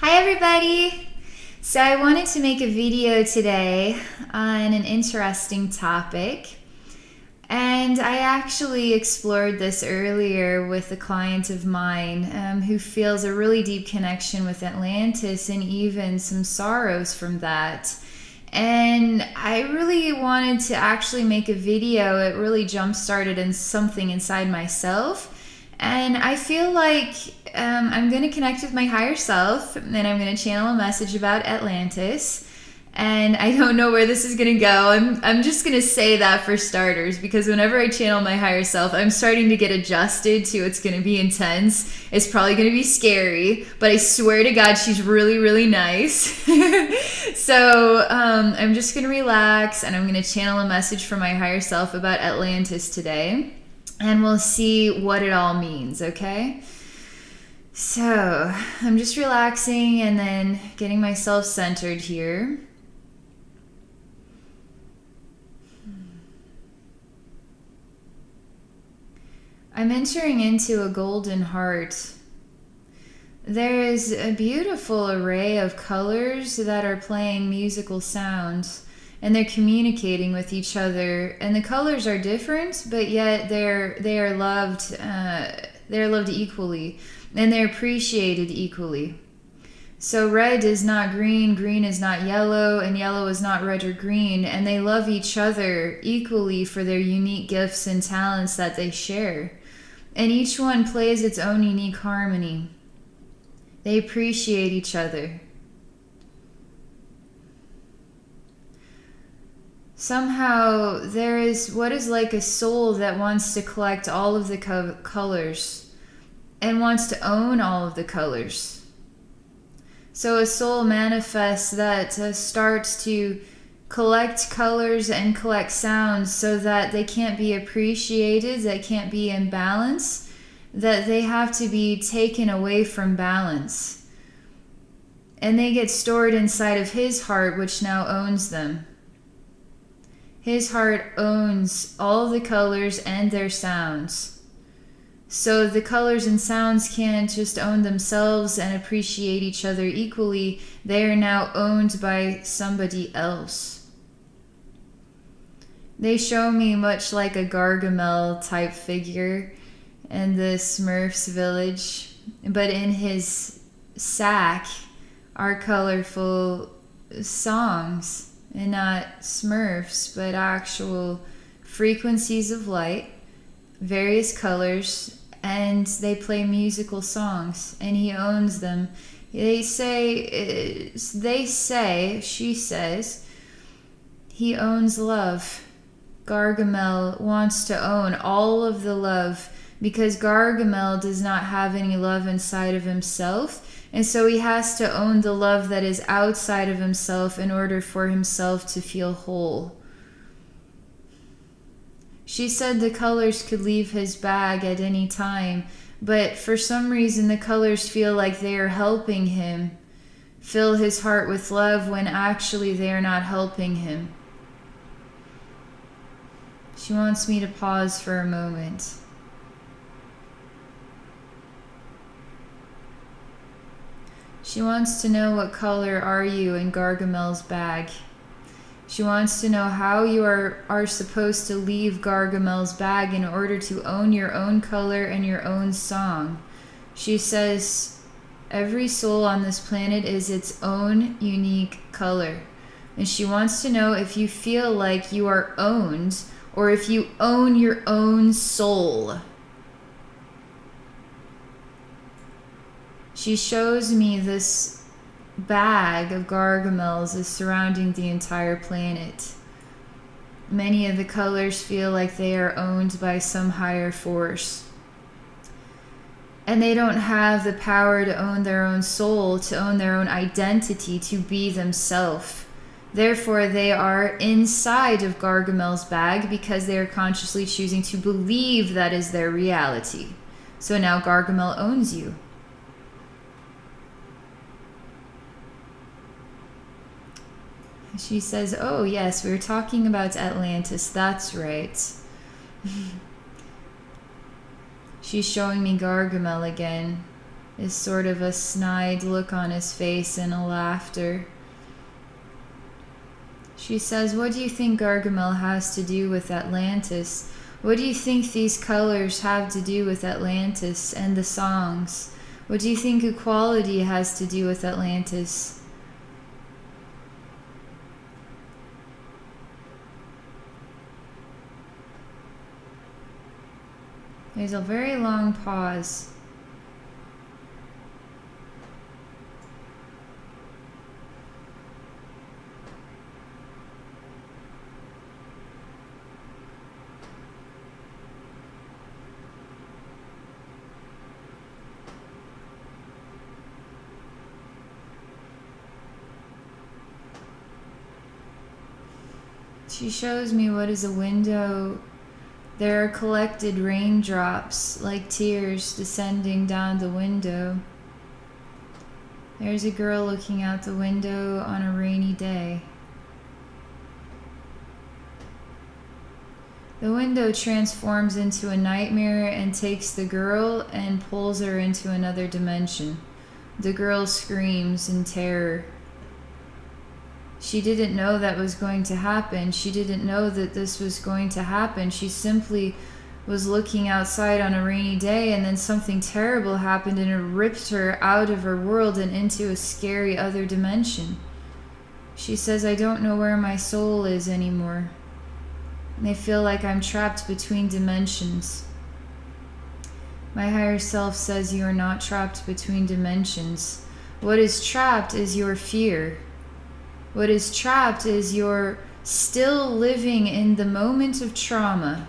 Hi everybody! So I wanted to make a video today on an interesting topic, and I actually explored this earlier with a client of mine who feels a really deep connection with Atlantis and even some sorrows from that. And I really wanted to actually make a video. It really jump-started in something inside myself. And I feel like I'm going to connect with my higher self, and I'm going to channel a message about Atlantis. And I don't know where this is going to go. I'm just going to say that for starters, because whenever I channel my higher self, I'm starting to get adjusted to it's going to be intense. It's probably going to be scary, but I swear to God, she's really, really nice. So I'm just going to relax, and I'm going to channel a message from my higher self about Atlantis today. And we'll see what it all means, okay? So I'm just relaxing and then getting myself centered here. I'm entering into a golden heart. There is a beautiful array of colors that are playing musical sounds, and they're communicating with each other. And the colors are different, but yet they are loved. They're loved equally, and they're appreciated equally. So red is not green, green is not yellow, and yellow is not red or green. And they love each other equally for their unique gifts and talents that they share. And each one plays its own unique harmony. They appreciate each other. Somehow there is what is like a soul that wants to collect all of the colors and wants to own all of the colors. So a soul manifests that starts to collect colors and collect sounds so that they can't be appreciated, they can't be in balance, that they have to be taken away from balance. And they get stored inside of his heart, which now owns them. His heart owns all the colors and their sounds. So the colors and sounds can't just own themselves and appreciate each other equally. They are now owned by somebody else. They show me much like a Gargamel type figure in the Smurfs village, but in his sack are colorful songs. And not Smurfs, but actual frequencies of light, various colors, and they play musical songs, and he owns them. She says, he owns love. Gargamel wants to own all of the love, because Gargamel does not have any love inside of himself. And so he has to own the love that is outside of himself in order for himself to feel whole. She said the colors could leave his bag at any time, but for some reason the colors feel like they are helping him fill his heart with love when actually they are not helping him. She wants me to pause for a moment. She wants to know what color are you in Gargamel's bag. She wants to know how you are supposed to leave Gargamel's bag in order to own your own color and your own song. She says every soul on this planet is its own unique color. And she wants to know if you feel like you are owned or if you own your own soul. She shows me this bag of Gargamels is surrounding the entire planet. Many of the colors feel like they are owned by some higher force. And they don't have the power to own their own soul, to own their own identity, to be themselves. Therefore, they are inside of Gargamel's bag because they are consciously choosing to believe that is their reality. So now Gargamel owns you. She says, oh yes, we were talking about Atlantis, that's right. She's showing me Gargamel again. is sort of a snide look on his face and a laughter. She says, what do you think Gargamel has to do with Atlantis? What do you think these colors have to do with Atlantis and the songs? What do you think equality has to do with Atlantis? There's a very long pause. She shows me what is a window. There are collected raindrops like tears descending down the window. There's a girl looking out the window on a rainy day. The window transforms into a nightmare and takes the girl and pulls her into another dimension. The girl screams in terror. She didn't know that was going to happen. She didn't know that this was going to happen. She simply was looking outside on a rainy day, and then something terrible happened and it ripped her out of her world and into a scary other dimension. She says, I don't know where my soul is anymore. I feel like I'm trapped between dimensions. My higher self says you are not trapped between dimensions. What is trapped is your fear. What is trapped is you're still living in the moment of trauma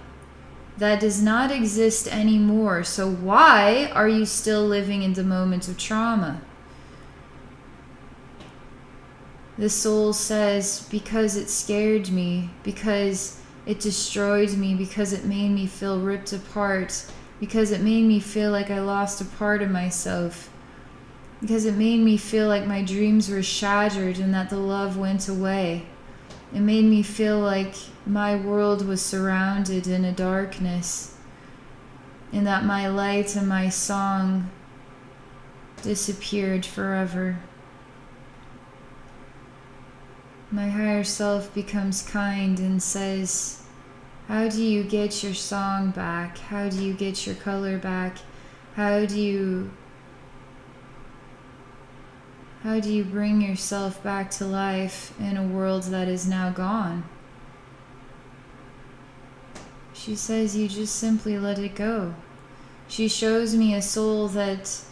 that does not exist anymore. So why are you still living in the moment of trauma? The soul says, because it scared me, because it destroyed me, because it made me feel ripped apart, because it made me feel like I lost a part of myself. Because it made me feel like my dreams were shattered and that the love went away. It made me feel like my world was surrounded in a darkness and that my light and my song disappeared forever. My higher self becomes kind and says, how do you get your song back? How do you get your color back? How do you bring yourself back to life in a world that is now gone? She says you just simply let it go. She shows me a soul that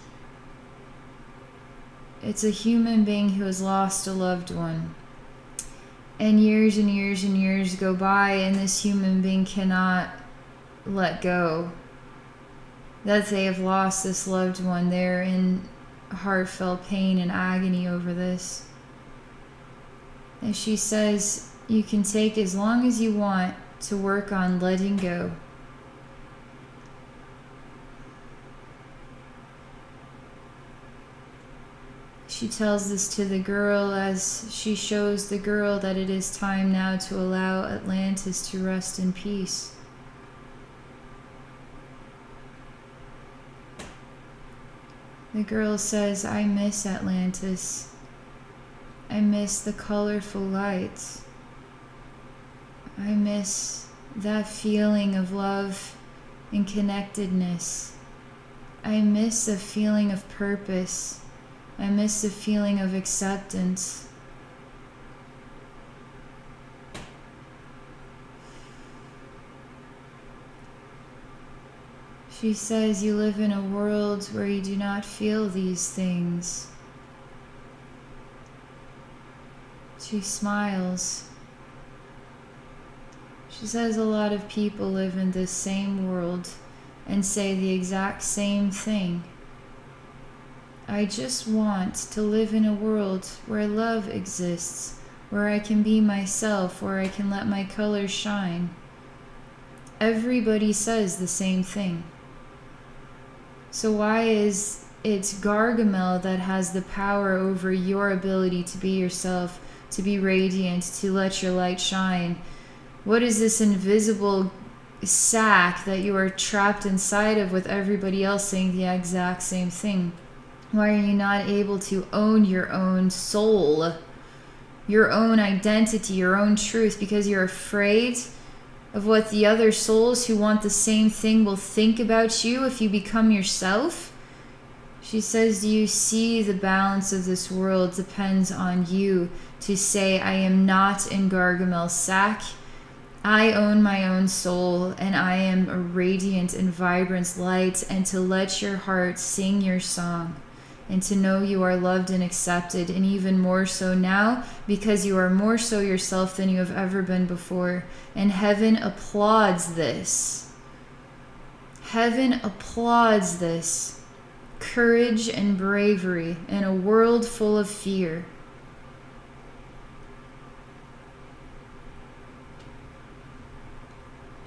it's a human being who has lost a loved one. And years and years and years go by and this human being cannot let go. That they have lost this loved one. They're in heartfelt pain and agony over this. And she says, you can take as long as you want to work on letting go. She tells this to the girl as she shows the girl that it is time now to allow Atlantis to rest in peace. The girl says, I miss Atlantis. I miss the colorful lights. I miss that feeling of love and connectedness. I miss the feeling of purpose. I miss the feeling of acceptance. She says you live in a world where you do not feel these things. She smiles. She says a lot of people live in this same world and say the exact same thing. I just want to live in a world where love exists, where I can be myself, where I can let my colors shine. Everybody says the same thing. So why is it Gargamel that has the power over your ability to be yourself, to be radiant, to let your light shine? What is this invisible sack that you are trapped inside of with everybody else saying the exact same thing? Why are you not able to own your own soul, your own identity, your own truth? Because you're afraid of what the other souls who want the same thing will think about you if you become yourself? She says, do you see the balance of this world depends on you to say, I am not in Gargamel's sack. I own my own soul, and I am a radiant and vibrant light, and to let your heart sing your song, and to know you are loved and accepted, and even more so now, because you are more so yourself than you have ever been before. And heaven applauds this. Heaven applauds this. Courage and bravery in a world full of fear.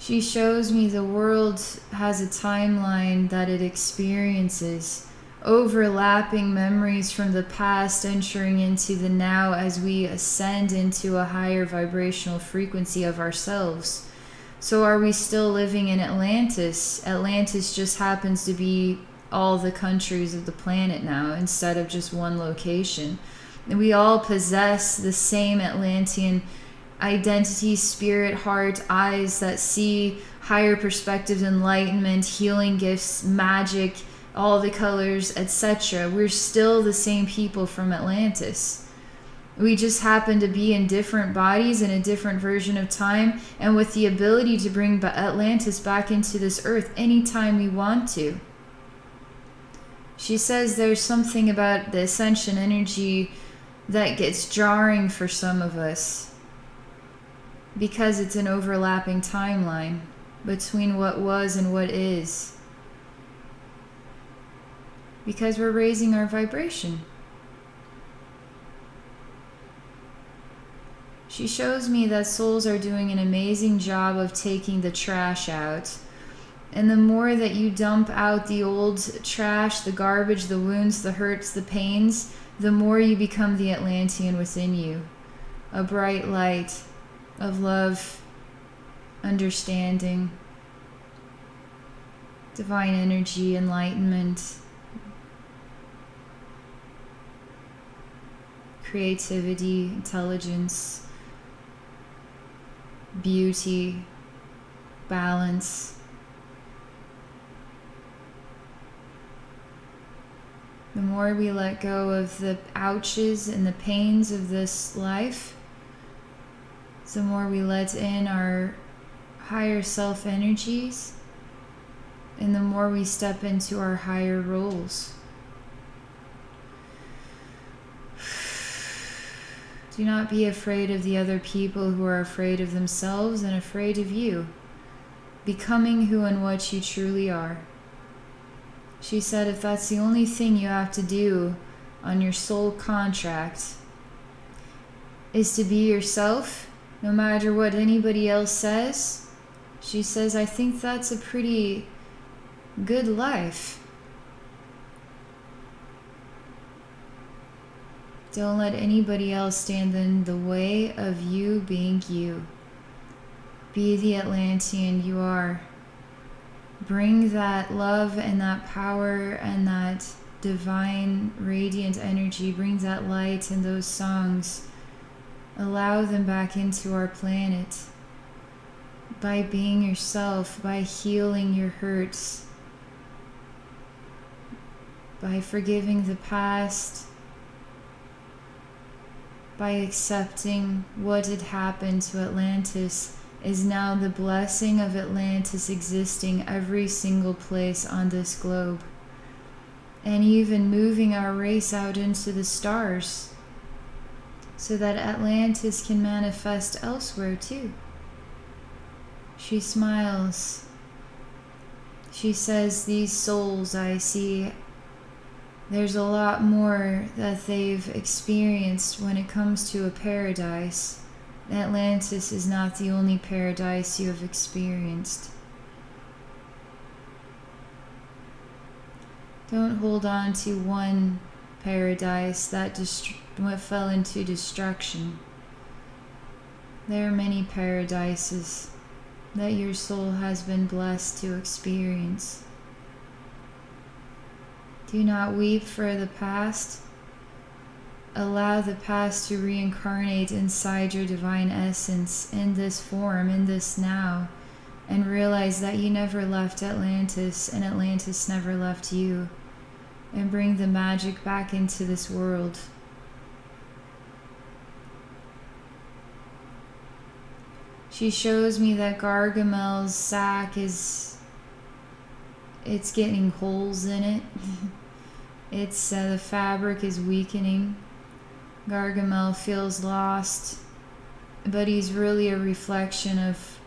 She shows me the world has a timeline that it experiences, overlapping memories from the past entering into the now as we ascend into a higher vibrational frequency of ourselves. So are we still living in Atlantis? Atlantis just happens to be all the countries of the planet now instead of just one location. And we all possess the same Atlantean identity, spirit, heart, eyes that see higher perspectives, enlightenment, healing gifts, magic, all the colors, etc. We're still the same people from Atlantis. We just happen to be in different bodies in a different version of time, and with the ability to bring Atlantis back into this earth anytime we want to. She says there's something about the ascension energy that gets jarring for some of us because it's an overlapping timeline between what was and what is. Because we're raising our vibration. She shows me that souls are doing an amazing job of taking the trash out. And the more that you dump out the old trash, the garbage, the wounds, the hurts, the pains, the more you become the Atlantean within you. A bright light of love, understanding, divine energy, enlightenment, creativity, intelligence, beauty, balance. The more we let go of the ouches and the pains of this life, the more we let in our higher self energies, and the more we step into our higher roles. Do not be afraid of the other people who are afraid of themselves and afraid of you, becoming who and what you truly are. She said if that's the only thing you have to do on your soul contract is to be yourself, no matter what anybody else says, she says, I think that's a pretty good life. Don't let anybody else stand in the way of you being you. Be the Atlantean you are. Bring that love and that power and that divine radiant energy. Bring that light and those songs. Allow them back into our planet. By being yourself, by healing your hurts, by forgiving the past, by accepting what had happened to Atlantis is now the blessing of Atlantis existing every single place on this globe, and even moving our race out into the stars so that Atlantis can manifest elsewhere too. She smiles. She says, these souls I see, there's a lot more that they've experienced when it comes to a paradise. Atlantis is not the only paradise you have experienced. Don't hold on to one paradise that fell into destruction. There are many paradises that your soul has been blessed to experience. Do not weep for the past. Allow the past to reincarnate inside your divine essence, in this form, in this now, and realize that you never left Atlantis and Atlantis never left you, and bring the magic back into this world. She shows me that Gargamel's sack it's getting holes in it. The fabric is weakening. Gargamel feels lost, but he's really a reflection of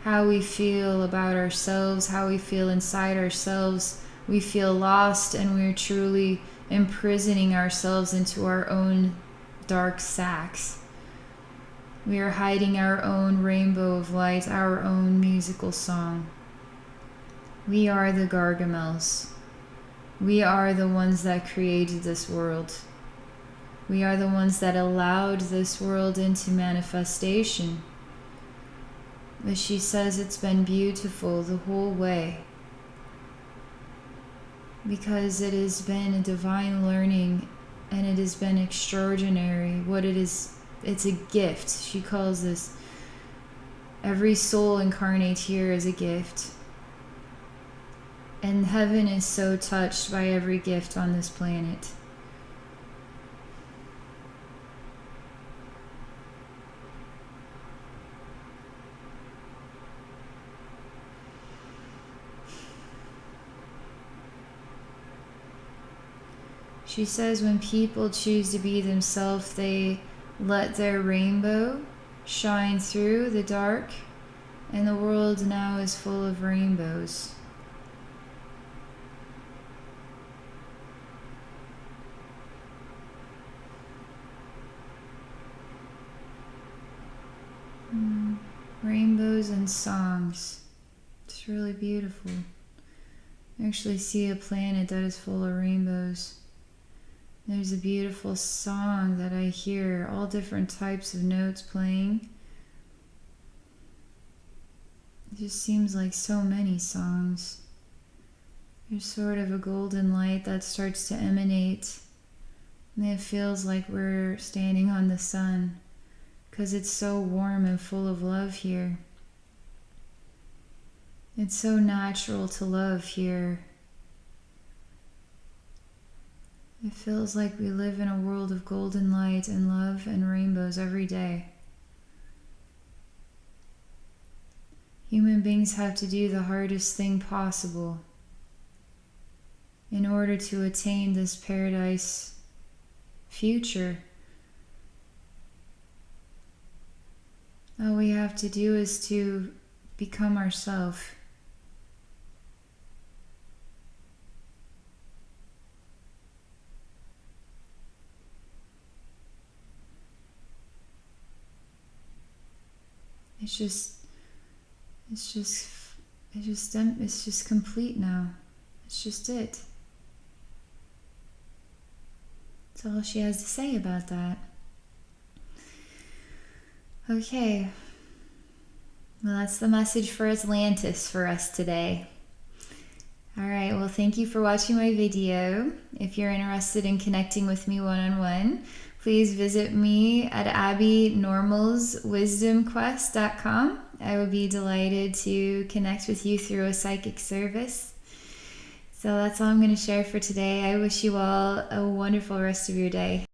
how we feel about ourselves, how we feel inside ourselves. We feel lost, and we're truly imprisoning ourselves into our own dark sacks. We are hiding our own rainbow of light, our own musical song. We are the Gargamels. We are the ones that created this world. We are the ones that allowed this world into manifestation. But she says it's been beautiful the whole way, because it has been a divine learning, and it has been extraordinary. What it is, it's a gift. She calls this, every soul incarnate here is a gift. And heaven is so touched by every gift on this planet. She says when people choose to be themselves, they let their rainbow shine through the dark, and the world now is full of rainbows. Rainbows and songs. It's really beautiful. I actually see a planet that is full of rainbows. There's a beautiful song that I hear, all different types of notes playing. It just seems like so many songs. There's sort of a golden light that starts to emanate, and it feels like we're standing on the sun, because it's so warm and full of love here. It's so natural to love here. It feels like we live in a world of golden light and love and rainbows every day. Human beings have to do the hardest thing possible in order to attain this paradise future. All we have to do is to become ourselves. It's just complete now. It's just it. That's all she has to say about that. Okay. Well, that's the message for Atlantis for us today. Alright, well, thank you for watching my video. If you're interested in connecting with me one-on-one, please visit me at abbynormalswisdomquest.com. I would be delighted to connect with you through a psychic service. So that's all I'm going to share for today. I wish you all a wonderful rest of your day.